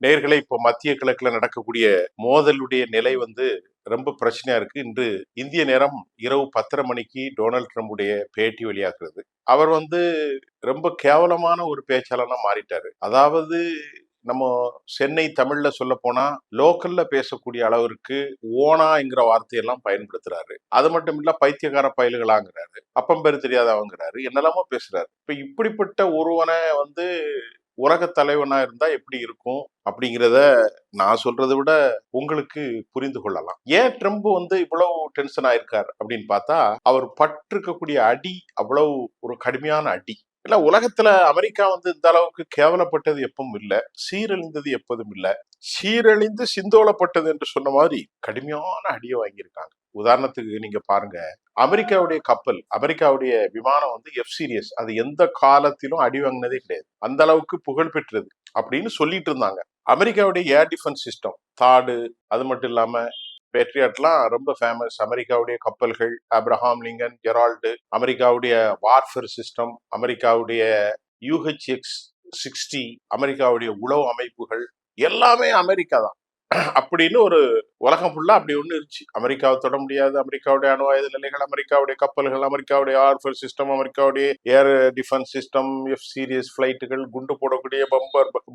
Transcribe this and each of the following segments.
நேயர்களே, இப்போ மத்திய கிழக்குல நடக்கக்கூடிய மோதலுடைய நிலை ரொம்ப பிரச்சனையா இருக்கு. இன்று இந்திய நேரம் இரவு 10:30 மணிக்கு டொனால்ட் ட்ரம்புடைய பேட்டி வெளியாகிறது. அவர் ரொம்ப கேவலமான ஒரு பேச்சாளனா மாறிட்டாரு. அதாவது நம்ம சென்னை தமிழ்ல சொல்ல போனா லோக்கல்ல பேசக்கூடிய அளவிற்கு ஓனாங்கிற வார்த்தையெல்லாம் பயன்படுத்துறாரு. அது மட்டும் இல்ல, பைத்தியக்கார பயலுகளாங்கிறாரு, அப்பம் பேரு தெரியாதவங்கிறாரு, என்னெல்லாமோ பேசுறாரு. இப்ப இப்படிப்பட்ட ஒருவனை உலக தலைவனா இருந்தா எப்படி இருக்கும் அப்படிங்கிறத நான் சொல்றதை விட உங்களுக்கு புரிந்து கொள்ளலாம். ஏன் ட்ரம்ப் இவ்வளவு டென்ஷன் ஆயிருக்கார் அப்படின்னு பார்த்தா, அவர் பட்டிருக்கக்கூடிய அடி அவ்வளவு ஒரு கடுமையான அடி. இல்ல, உலகத்துல அமெரிக்கா இந்த அளவுக்கு கேவலப்பட்டது எப்பவும் இல்ல, சீரழிந்தது எப்போதும் இல்ல. சீரழிந்து சிந்தோலப்பட்டது என்று சொன்ன மாதிரி கடுமையான அடியை வாங்கியிருக்காங்க. உதாரணத்துக்கு நீங்க பாருங்க, அமெரிக்காவுடைய கப்பல், அமெரிக்காவுடைய விமானம் எஃப் சீரியஸ், அது எந்த காலத்திலும் அடி வாங்கினதே கிடையாது. அந்த அளவுக்கு புகழ் பெற்றது அப்படின்னு சொல்லிட்டு இருந்தாங்க. அமெரிக்காவுடைய ஏர் டிஃபென்ஸ் சிஸ்டம், தாடு, அது மட்டும் இல்லாம பேட்ரியாட்லாம் ரொம்ப ஃபேமஸ். அமெரிக்காவுடைய கப்பல்கள், அப்ரஹாம் லிங்கன், ஜெரால்டு, அமெரிக்காவுடைய வார்ஃபேர் சிஸ்டம், அமெரிக்காவுடைய UH-60, அமெரிக்காவுடைய உளவு அமைப்புகள் எல்லாமே அமெரிக்கா தான் அப்படின்னு ஒரு உலகம் ஃபுல்லா அப்படி ஒண்ணு இருந்துச்சு. அமெரிக்காவை தொட முடியாது, அமெரிக்காவுடைய அணு ஆயுத நிலைகள், அமெரிக்காவுடைய கப்பல்கள், அமெரிக்காவுடைய வார்ஃபேர் சிஸ்டம், அமெரிக்காவுடைய air defence system, F series பிளைட்டுகள், குண்டு போடக்கூடிய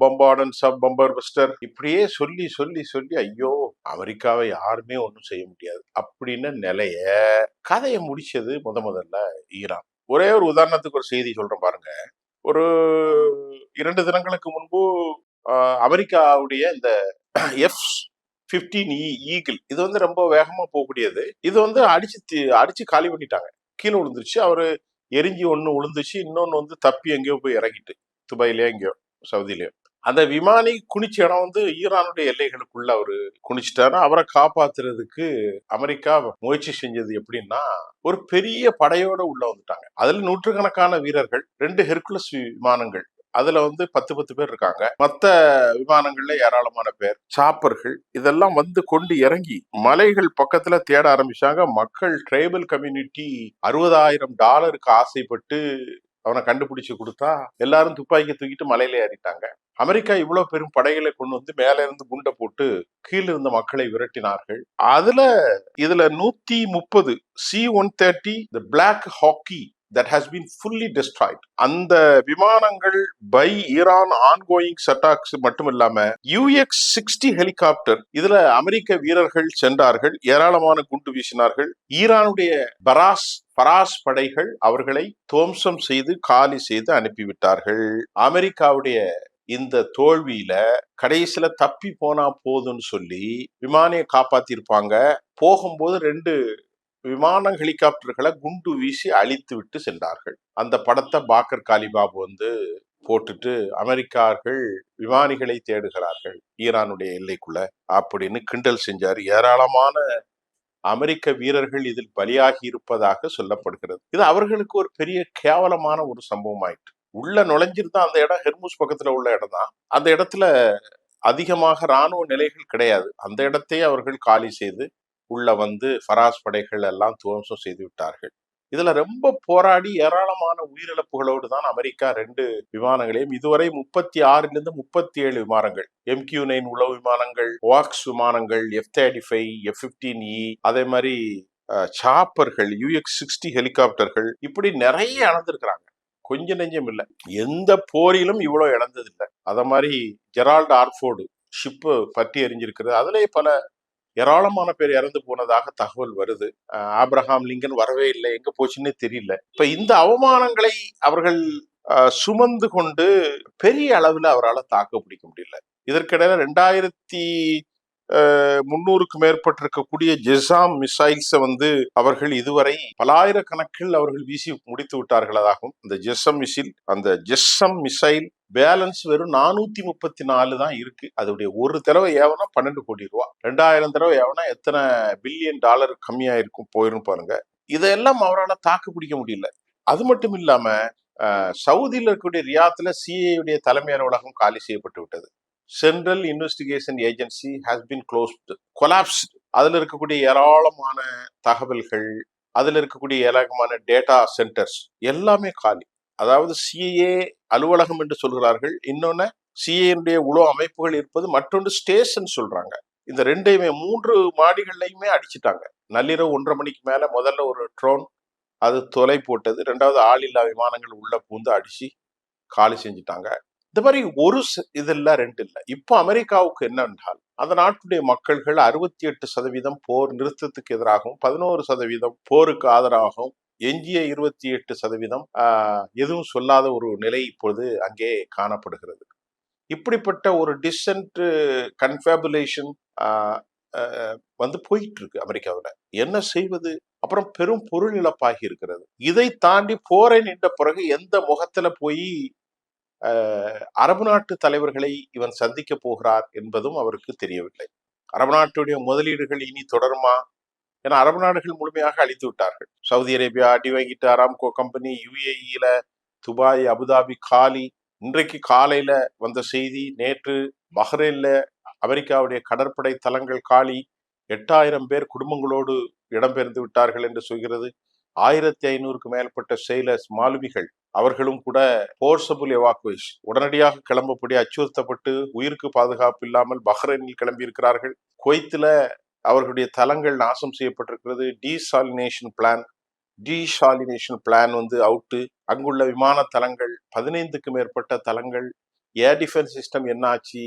பம்பார்டன் சப் பம்பர் பஸ்டர், இப்படியே சொல்லி சொல்லி சொல்லி ஐயோ அமெரிக்காவை யாருமே ஒன்றும் செய்ய முடியாது அப்படின்னு நிலைய கதையை முடிச்சது முதல்ல ஈரான். ஒரே ஒரு உதாரணத்துக்கு ஒரு செய்தி சொல்றேன் பாருங்க. ஒரு 2 தினங்களுக்கு முன்பு அமெரிக்காவுடைய இந்த F-15E ஈகிள், இது ரொம்ப வேகமா போகக்கூடியது. இது அடிச்சு காலி பண்ணிட்டாங்க, கீழே விழுந்துருச்சு. அவரு எரிஞ்சு ஒண்ணு விழுந்துச்சு, இன்னொன்னு தப்பி எங்கேயோ போய் இறங்கிட்டு, துபாயிலயோ எங்கேயோ சவுதியிலயோ. அந்த விமானி குனிச்ச இடம் ஈரானுடைய எல்லைகளுக்குள்ள அவரு குனிச்சிட்டாரு. அவரை காப்பாத்துறதுக்கு அமெரிக்கா முயற்சி செஞ்சது எப்படின்னா, ஒரு பெரிய படையோட உள்ள வந்துட்டாங்க. அதுல நூற்றுக்கணக்கான வீரர்கள், 2 ஹெர்குலஸ் விமானங்கள், அதுல 10 பேர் இருக்காங்க. மத்த விமானங்கள்ல ஏராளமான பேர், சாப்பர்கள், இதெல்லாம் கொண்டு இறங்கி மலைகள் பக்கத்துல தேட ஆரம்பிச்சாங்க. மக்கள், ட்ரைபல் கம்யூனிட்டி $60,000 ஆசைப்பட்டு அவனை கண்டுபிடிச்சு கொடுத்தா எல்லாரும் துப்பாக்கி தூக்கிட்டு மலையில ஏறிட்டாங்க. அமெரிக்கா இவ்வளவு பெரும் படைகளை கொண்டு மேல இருந்து குண்டை போட்டு கீழே இருந்த மக்களை விரட்டினார்கள். இதுல 130 C-130 Black Hawk that has been fully destroyed. அந்த விமானங்கள் பை ஈரான் ஆன்கோயிங் அட்டாக்ஸ் மட்டும் இல்லாம UH-60 ஹெலிகாப்டர், இதுல அமெரிக்க வீரர்கள் சென்றார்கள், ஏராளமான குண்டு வீசினார்கள். ஈரானுடைய பராஸ் படைகள் அவர்களை துவம்சம் செய்து காலி செய்து அனுப்பிவிட்டார்கள். அமெரிக்காவுடைய இந்த தோல்வியில கடைசியில தப்பி போனா போதுன்னு சொல்லி விமானியை காப்பாத்திருப்பாங்க. போகும்போது 2 விமான ஹெலிகாப்டர்களை குண்டு வீசி அழித்து விட்டு சென்றார்கள். அந்த படத்தை பாக்கர் காலிபாபு போட்டுட்டு, அமெரிக்கார்கள் விமானிகளை தேடுகிறார்கள் ஈரானுடைய எல்லைக்குள்ள அப்படின்னு கிண்டல் செஞ்சார். ஏராளமான அமெரிக்க வீரர்கள் இதில் பலியாகி இருப்பதாக சொல்லப்படுகிறது. இது அவர்களுக்கு ஒரு பெரிய கேவலமான ஒரு சம்பவம் ஆயிட்டு. உள்ள நுழைஞ்சிருந்தா அந்த இடம் ஹெர்முஸ் பக்கத்துல உள்ள இடம் தான். அந்த இடத்துல அதிகமாக ராணுவ நிலைகள் கிடையாது. அந்த இடத்தையே அவர்கள் காலி செய்து உள்ள ஃபராஸ் படைகள் எல்லாம் துவம்சம் செய்து விட்டார்கள். இதுல ரொம்ப போராடி ஏராளமான உயிரிழப்புகளோடு தான் அமெரிக்கா 2 விமானங்களையும், இதுவரை 36 37 விமானங்கள், MQ-9 உளவு விமானங்கள், வாக்ஸ் விமானங்கள், F-35, F-15E, அதே மாதிரி சாப்பர்கள், UH-60 ஹெலிகாப்டர்கள், இப்படி நிறைய இழந்திருக்கிறாங்க. கொஞ்சம் நெஞ்சம் இல்லை, எந்த போரிலும் இவ்வளவு இழந்தது இல்லை. அத மாதிரி ஜெரால்டு ஆர்ஃபோர்டு ஷிப்பு பற்றி எரிஞ்சிருக்கிறது. அதுலயே பல ஏராளமான பேர் இறந்து போனதாக தகவல் வருது. ஆப்ரஹாம் லிங்கன் வரவே இல்லை, எங்க போச்சுன்னே தெரியல. இப்ப இந்த அவமானங்களை அவர்கள் சுமந்து கொண்டு பெரிய அளவுல அவரால் தாக்க பிடிக்க முடியல. இதற்கிடையில 2300க்கு மேற்பட்டிருக்கக்கூடிய ஜெஸ்ஸாம் மிசைல்ஸ் அவர்கள் இதுவரை பலாயிரக்கணக்கில் அவர்கள் வீசி முடித்து விட்டார்களாகும். அந்த ஜெஸ்ஸம் மிசைல் பேலன்ஸ் வெறும் 434 தான் இருக்கு. அதோடைய ஒரு தடவை ஏவனா 12 கோடி ரூபாய், 2000 தடவை ஏவனா எத்தனை $1 பில்லியன் கம்மியா இருக்கும் போயிரும் பாருங்க. இதெல்லாம் அவரால் தாக்கு பிடிக்க முடியல. அது மட்டும் இல்லாம சவுதியில் இருக்கக்கூடிய ரியாத்ல CIA உடைய தலைமை அலுவலகம் காலி செய்யப்பட்டு விட்டது. Central investigation agency has been collapsed. அதுல இருக்கக்கூடிய ஏராளமான தகவல்கள், அதுல இருக்கக்கூடிய ஏராளமான டேட்டா சென்டர்ஸ் எல்லாமே காலி. அதாவது சிஏ அலுவலகம் என்று சொல்கிறார்கள், இன்னொன்னு சிஏனுடைய உளவு அமைப்புகள் இருப்பது, மற்றொன்று ஸ்டேஷன் சொல்றாங்க. இந்த ரெண்டையுமே 3 மாடிகள்லையுமே அடிச்சிட்டாங்க. நள்ளிரவு 1:30 மணிக்கு மேல முதல்ல ஒரு ட்ரோன் அது தொலை போட்டது. 2வது ஆளில்லா விமானங்கள் உள்ள பூந்து அடிச்சு காலி செஞ்சுட்டாங்க. இந்த மாதிரி ஒரு இது இல்ல, 2 இல்ல. இப்போ அமெரிக்காவுக்கு என்னவென்றால், அந்த நாட்டுடைய மக்கள்கள் 68% போர் நிறுத்தத்துக்கு எதிராகவும், 11% போருக்கு ஆதரவாகவும், எஞ்சிய 28% எதுவும் சொல்லாத ஒரு நிலை இப்பொழுது அங்கே காணப்படுகிறது. இப்படிப்பட்ட ஒரு டிசன்ட் கன்ஃபேபுலேஷன் வந்து போயிட்டு இருக்கு அமெரிக்காவில். என்ன செய்வது? அப்புறம் பெரும் பொருள் இழப்பாகி இருக்கிறது. இதை தாண்டி போரை நின்ற பிறகு எந்த முகத்துல போய் அரபு நாட்டு தலைவர்களை இவன் சந்திக்க போகிறார் என்பதும் அவருக்கு தெரியவில்லை. அரபு நாட்டுடைய முதலீடுகள் இனி தொடருமா? ஏன்னா அரபு நாடுகள் முழுமையாக அழித்து விட்டார்கள். சவுதி அரேபியா அடி வாங்கிட்டு, அராம்கோ கம்பெனி யுஏஇல, துபாய், அபுதாபி காலி. இன்றைக்கு காலையில வந்த செய்தி, நேற்று பஹ்ரைன்ல அமெரிக்காவுடைய கடற்படை தளங்கள் காலி, 8000 பேர் குடும்பங்களோடு இடம்பெயர்ந்து விட்டார்கள் என்று சொல்கிறது. 1500க்கு மேற்பட்ட செயலர்ஸ் மாலுமிகள் அவர்களும் கூட போர்சபிள் எவாக்குவேஷன், உடனடியாக கிளம்பப்படி அச்சுறுத்தப்பட்டு உயிருக்கு பாதுகாப்பு இல்லாமல் பஹ்ரைனில் கிளம்பி இருக்கிறார்கள். குவைத்துல அவர்களுடைய தளங்கள் நாசம் செய்யப்பட்டிருக்கிறது. டீசாலினேஷன் பிளான் வந்து அவுட்டு. அங்குள்ள விமான தளங்கள் 15க்கு மேற்பட்ட தளங்கள், ஏர் டிஃபென்ஸ் சிஸ்டம் என்ன ஆச்சு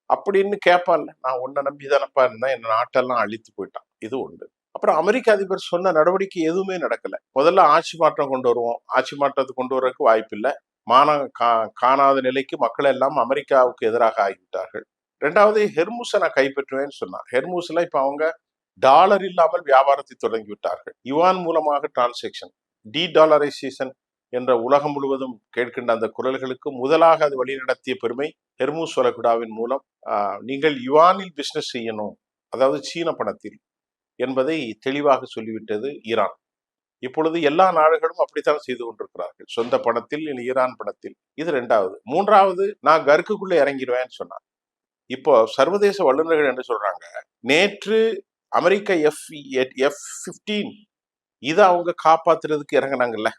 அப்படின்னு கேட்பான்ல. நான் உன்னை நம்பி தானப்பா இருந்தேன், என் நாட்டெல்லாம் அழித்து போயிட்டான். இது ஒன்று. அப்புறம் அமெரிக்க அதிபர் சொன்ன நடவடிக்கை எதுவுமே நடக்கல. முதல்ல ஆட்சி மாற்றம் கொண்டு வருவோம். ஆட்சி மாற்றத்தை கொண்டு வரதுக்கு வாய்ப்பு இல்லை. காணாத நிலைக்கு மக்கள் எல்லாம் அமெரிக்காவுக்கு எதிராக ஆகிவிட்டார்கள். 2வது ஹெர்முஸை நான் கைப்பற்றுவேன்னு சொன்னான். ஹெர்முஸ்ல இப்ப அவங்க டாலர் இல்லாமல் வியாபாரத்தை தொடங்கி விட்டார்கள். யுவான் மூலமாக டிரான்சாக்சன், டாலரைசேஷன் என்ற உலகம் முழுவதும் கேட்கின்ற அந்த குரல்களுக்கு முதலாக அது வழிநடத்திய பெருமை ஹெர்முஸ் வளைகுடாவின் மூலம். நீங்கள் யுவானில் பிசினஸ் செய்யணும், அதாவது சீன பணத்தில் என்பதை தெளிவாக சொல்லிவிட்டது ஈரான். இப்பொழுது எல்லா நாடுகளும் அப்படித்தான் செய்து கொண்டிருக்கிறார்கள், சொந்த பணத்தில், ஈரான் பணத்தில். இது 2வது. 3வது, நான் கருக்குள்ள இறங்கிடுவேன்னு சொன்னார். இப்போ சர்வதேச வல்லுநர்கள் என்ன சொல்றாங்க, நேற்று அமெரிக்க F-15 இதை அவங்க காப்பாத்துறதுக்கு இறங்கினாங்கல்ல,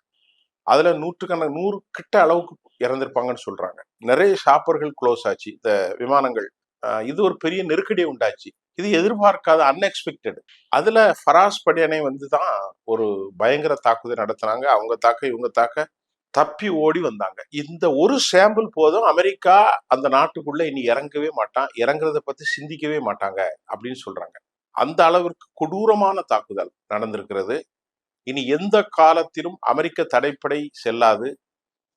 அதுல 100 கிட்ட அளவுக்கு இறந்திருப்பாங்கன்னு சொல்றாங்க. நிறைய ஷாப்பர்கள் க்ளோஸ் ஆச்சு, இந்த விமானங்கள். இது ஒரு பெரிய நெருக்கடியை உண்டாச்சு. இது எதிர்பார்க்காத, அன்எக்ஸ்பெக்டட். அதுல ஃபராஸ் படையணை வந்து தான் ஒரு பயங்கர தாக்குதல் நடத்தினாங்க. அவங்க தாக்க, இவங்க தாக்க, தப்பி ஓடி வந்தாங்க. இந்த ஒரு சாம்பிள் போதும், அமெரிக்கா அந்த நாட்டுக்குள்ள இனி இறங்கவே மாட்டான், இறங்குறத பத்தி சிந்திக்கவே மாட்டாங்க அப்படின்னு சொல்றாங்க. அந்த அளவிற்கு கொடூரமான தாக்குதல் நடந்திருக்கிறது. இனி எந்த காலத்திலும் அமெரிக்க தடைப்படை செல்லாது,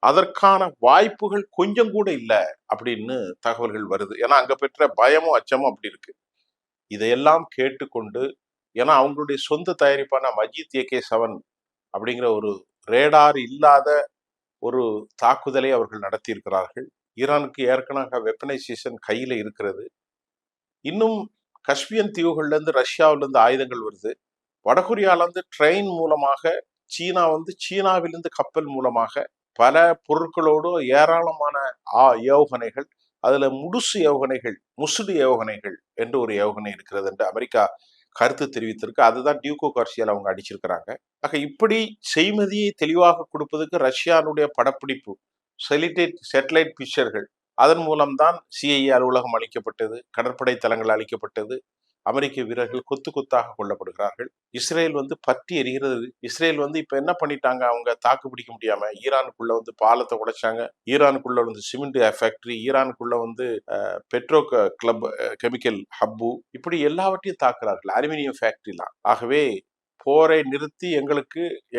அதற்கான வாய்ப்புகள் கொஞ்சம் கூட இல்லை அப்படின்னு தகவல்கள் வருது. ஏன்னா அங்க பெற்ற பயமும் அச்சமும் அப்படி இருக்கு. இதையெல்லாம் கேட்டுக்கொண்டு, ஏன்னா அவங்களுடைய சொந்த தயாரிப்பான மஜித் AK-7 அப்படிங்கிற ஒரு ரேடார் இல்லாத ஒரு தாக்குதலை அவர்கள் நடத்தி இருக்கிறார்கள். ஈரானுக்கு ஏற்கனவே வெப்பனைசேஷன் கையில இருக்கிறது. இன்னும் கஸ்பியன் தீவுகள்ல இருந்து, ரஷ்யாவில இருந்து ஆயுதங்கள் வருது. வடகொரியால இருந்து ட்ரெயின் மூலமாக, சீனா வந்து சீனாவிலிருந்து கப்பல் மூலமாக பல பொருட்களோடு ஏராளமான ஏவுகணைகள், அதுல முசுடு ஏவுகணைகள் என்று ஒரு ஏவுகணை இருக்கிறது என்று அமெரிக்கா கருத்து தெரிவித்திருக்கு. அதுதான் டியூகோ கார்சியால அவங்க அடிச்சிருக்கிறாங்க. ஆக இப்படி செய்மதியை தெளிவாக கொடுப்பதற்கு ரஷ்யானுடைய படப்பிடிப்பு, சேட்டலைட் பிக்சர்கள், அதன் மூலம்தான் CIA அலுவலகம் அளிக்கப்பட்டது, கடற்படை தளங்கள் அளிக்கப்பட்டது. அமெரிக்க வீரர்கள் கொத்து கொத்தாக கொல்லப்படுகிறார்கள். இஸ்ரேல் வந்து பற்றி எரிகிறது. இஸ்ரேல் வந்து இப்ப என்ன பண்ணிட்டாங்க, அவங்க தாக்கு பிடிக்க முடியாம ஈரானுக்குள்ள வந்து பாலத்தை உடைச்சாங்க, ஈரானுக்குள்ள வந்து சிமெண்ட் ஃபேக்டரி, ஈரானுக்குள்ள வந்து பெட்ரோ கிளப், கெமிக்கல் ஹப்பு, இப்படி எல்லாவற்றையும் தாக்குறார்கள், அலுமினியம் ஃபேக்டரிலாம். ஆகவே போரை நிறுத்தி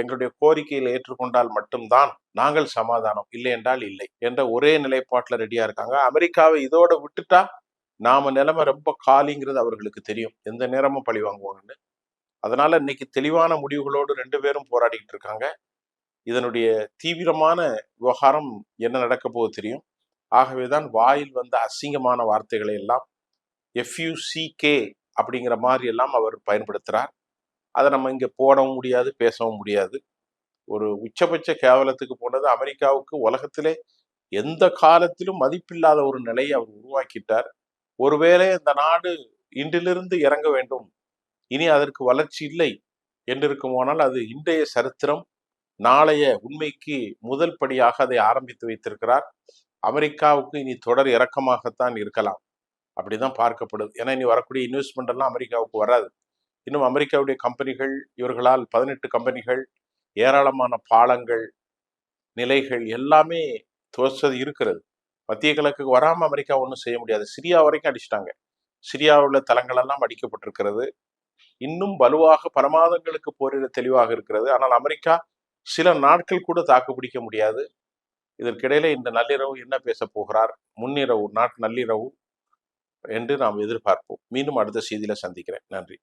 எங்களுடைய கோரிக்கையில் ஏற்றுக்கொண்டால் மட்டும்தான் நாங்கள் சமாதானம், இல்லை என்றால் இல்லை என்ற ஒரே நிலைப்பாட்டில் ரெடியா இருக்காங்க. அமெரிக்காவை இதோட விட்டுட்டா நாம நிலைமை ரொம்ப காலிங்கிறது அவர்களுக்கு தெரியும், எந்த நேரமும் பழி வாங்குவாங்கன்னு. அதனால இன்னைக்கு தெளிவான முடிவுகளோடு 2 பேரும் போராடிட்டு இருக்காங்க. இதனுடைய தீவிரமான விவகாரம் என்ன நடக்க போது தெரியும். ஆகவேதான் வாயில் வந்த அசிங்கமான வார்த்தைகளை எல்லாம் FUCK அப்படிங்கிற மாதிரி எல்லாம் அவர் பயன்படுத்துறார். அதை நம்ம இங்க போடவும் முடியாது, பேசவும் முடியாது. ஒரு உச்சபட்ச கேவலத்துக்கு போனது. அமெரிக்காவுக்கு உலகத்திலே எந்த காலத்திலும் மதிப்பில்லாத ஒரு நிலையை அவர் உருவாக்கிட்டார். ஒருவேளை இந்த நாடு இன்றிலிருந்து இறங்க வேண்டும், இனி அதற்கு வளர்ச்சி இல்லை என்று இருக்குமானால் அது இன்றைய சரித்திரம் நாளைய உண்மைக்கு முதல் படியாக அதை ஆரம்பித்து வைத்திருக்கிறார். அமெரிக்காவுக்கு இனி தொடர் இறக்கமாகத்தான் இருக்கலாம், அப்படிதான் பார்க்கப்படுது. ஏன்னா இனி வரக்கூடிய இன்வெஸ்ட்மெண்ட் எல்லாம் அமெரிக்காவுக்கு வராது. இன்னும் அமெரிக்காவுடைய கம்பெனிகள், இவர்களால் 18 கம்பெனிகள், ஏராளமான பாலங்கள், நிலைகள் எல்லாமே துவச்சது இருக்கிறது. மத்திய கிழக்குக்கு வராம அமெரிக்கா ஒன்றும் செய்ய முடியாது. சிரியா வரைக்கும் அடிச்சிட்டாங்க. சிரியாவில் தளங்கள் எல்லாம் அடிக்கப்பட்டிருக்கிறது. இன்னும் வலுவாக பல மாதங்களுக்கு போரிட தெளிவாக இருக்கிறது. ஆனால் அமெரிக்கா சில நாட்கள் கூட தாக்கு பிடிக்க முடியாது. இதற்கிடையில இந்த நள்ளிரவு என்ன பேச போகிறார், முன்னிரவு நள்ளிரவு என்று நாம் எதிர்பார்ப்போம். மீண்டும் அடுத்த செய்தியில சந்திக்கிறேன். நன்றி.